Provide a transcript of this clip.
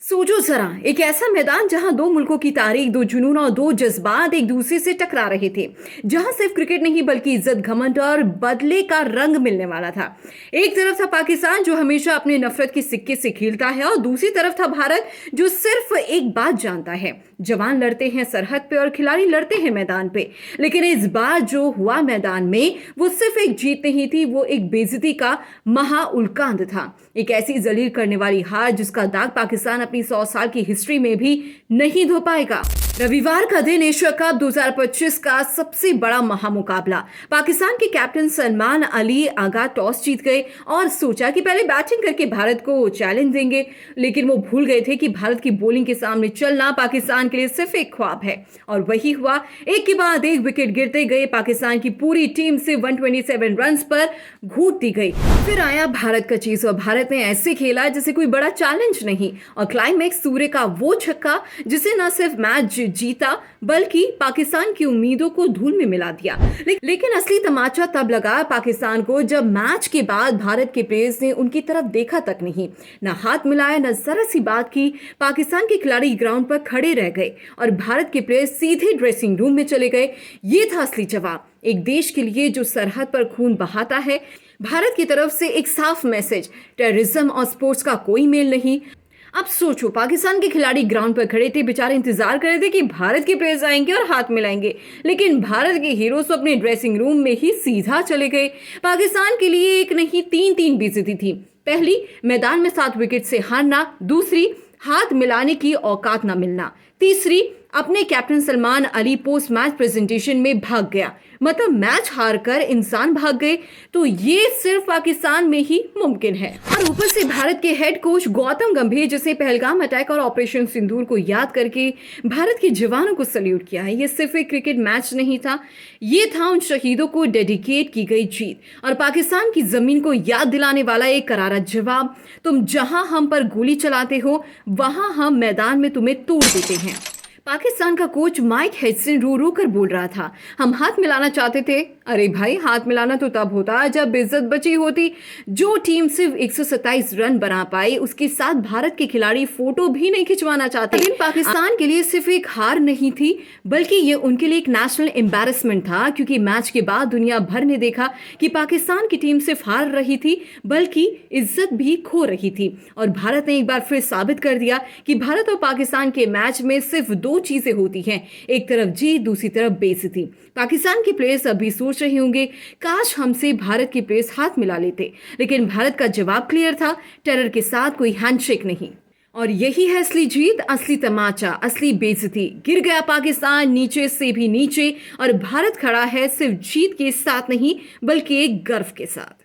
सोचो जरा, एक ऐसा मैदान जहां दो मुल्कों की तारीख, दो जुनून और दो जज्बात एक दूसरे से टकरा रहे थे। जहां सिर्फ क्रिकेट नहीं बल्कि इज्जत, घमंड और बदले का रंग मिलने वाला था। एक तरफ था पाकिस्तान जो हमेशा अपने नफरत के सिक्के से खेलता है, और दूसरी तरफ था भारत जो सिर्फ एक बात जानता है, जवान लड़ते हैं सरहद पे और खिलाड़ी लड़ते हैं मैदान पे। लेकिन इस बार जो हुआ मैदान में, वो सिर्फ एक जीत नहीं थी, वो एक बेइज्जती का महाउल्कांत था। एक ऐसी जलील करने वाली हार जिसका दाग पाकिस्तान अपनी 100 साल की हिस्ट्री में भी नहीं धो पाएगा। रविवार का दिन एशिया कप 2025 का सबसे बड़ा महामुकाबला। पाकिस्तान के कैप्टन सलमान अली आगा टॉस जीत गए और सोचा कि पहले बैटिंग करके भारत को चैलेंज देंगे, लेकिन वो भूल गए थे कि भारत की बॉलिंग के सामने चलना पाकिस्तान के लिए सिर्फ एक ख्वाब है। और वही हुआ, एक के बाद एक विकेट गिरते गए, पाकिस्तान की पूरी टीम से 127 रन पर घूट दी गई। फिर आया भारत का चीज, और भारत ने ऐसे खेला जैसे कोई बड़ा चैलेंज नहीं, और क्लाइमैक्स सूर्य का वो छक्का जिसे न सिर्फ मैच जीता बल्कि पाकिस्तान की उम्मीदों को धूल में मिला दिया। लेकिन असली तमाचा तब लगा पाकिस्तान को जब मैच के बाद भारत के प्लेयर्स ने उनकी तरफ देखा तक नहीं, न हाथ मिलाया, न जरा सी बात की। पाकिस्तान के खिलाड़ी ग्राउंड पर खड़े रह गए और भारत के प्लेयर्स सीधे ड्रेसिंग रूम में चले गए। ये था असली जवाब, एक देश के लिए जो सरहद पर खून बहाता है। भारत की तरफ से एक साफ मैसेज, टेररिज्म और स्पोर्ट्स का कोई मेल नहीं। अब सोचो, पाकिस्तान के खिलाड़ी ग्राउंड पर खड़े थे, बेचारे इंतजार कर रहे थे कि भारत के प्लेयर्स आएंगे और हाथ मिलाएंगे, लेकिन भारत के हीरोज तो अपने ड्रेसिंग रूम में ही सीधा चले गए। पाकिस्तान के लिए एक नहीं तीन बेइज्जती थी। पहली, मैदान में 7 विकेट से हारना। दूसरी, हाथ मिलाने की औकात न मिलना। तीसरी, अपने captain Salman Ali post match presentation में भाग गया। मतलब मैच हारकर इंसान भाग गए, तो ये सिर्फ पाकिस्तान में ही मुमकिन है। और ऊपर से भारत के हेड कोच गौतम गंभीर, जिसे पहलगाम अटैक और ऑपरेशन सिंदूर को याद करके भारत के जवानों को सल्यूट किया है। ये सिर्फ एक क्रिकेट मैच नहीं था, ये था उन शहीदों को डेडिकेट की गई जीत और पाकिस्तान की जमीन को याद दिलाने वाला एक करारा जवाब। तुम जहां हम पर गोली चलाते हो, वहां हम मैदान में तुम्हें तोड़ देते हैं। पाकिस्तान का कोच माइक हेडसन रो रो कर बोल रहा था, हम हाथ मिलाना चाहते थे। अरे भाई, हाथ मिलाना तो तब होता जब इज्जत बची होती। जो टीम सिर्फ 127 रन बना पाई, उसके साथ भारत के खिलाड़ी फोटो भी नहीं खिंचवाना चाहते। लेकिन पाकिस्तान के लिए सिर्फ एक हार नहीं थी, बल्कि ये उनके लिए एक नेशनल एम्बैरेसमेंट था, क्योंकि मैच के बाद दुनिया भर ने देखा कि पाकिस्तान की टीम सिर्फ हार रही थी बल्कि इज्जत भी खो रही थी। और भारत ने एक बार फिर साबित कर दिया कि भारत और पाकिस्तान के मैच में सिर्फ 2 चीजें होती हैं, एक तरफ जीत, दूसरी तरफ बेइज्जती। पाकिस्तान के प्लेयर्स अभी सोच रहे होंगे, काश हमसे भारत के प्लेयर्स हाथ मिला लेते। लेकिन भारत का जवाब क्लियर था, टेरर के साथ कोई हैंडशेक नहीं। और यही है असली जीत, असली तमाचा, असली बेइज्जती। गिर गया पाकिस्तान नीचे से भी नीचे, और भारत खड़ा है सिर्फ जीत के साथ नहीं बल्कि एक गर्व के साथ।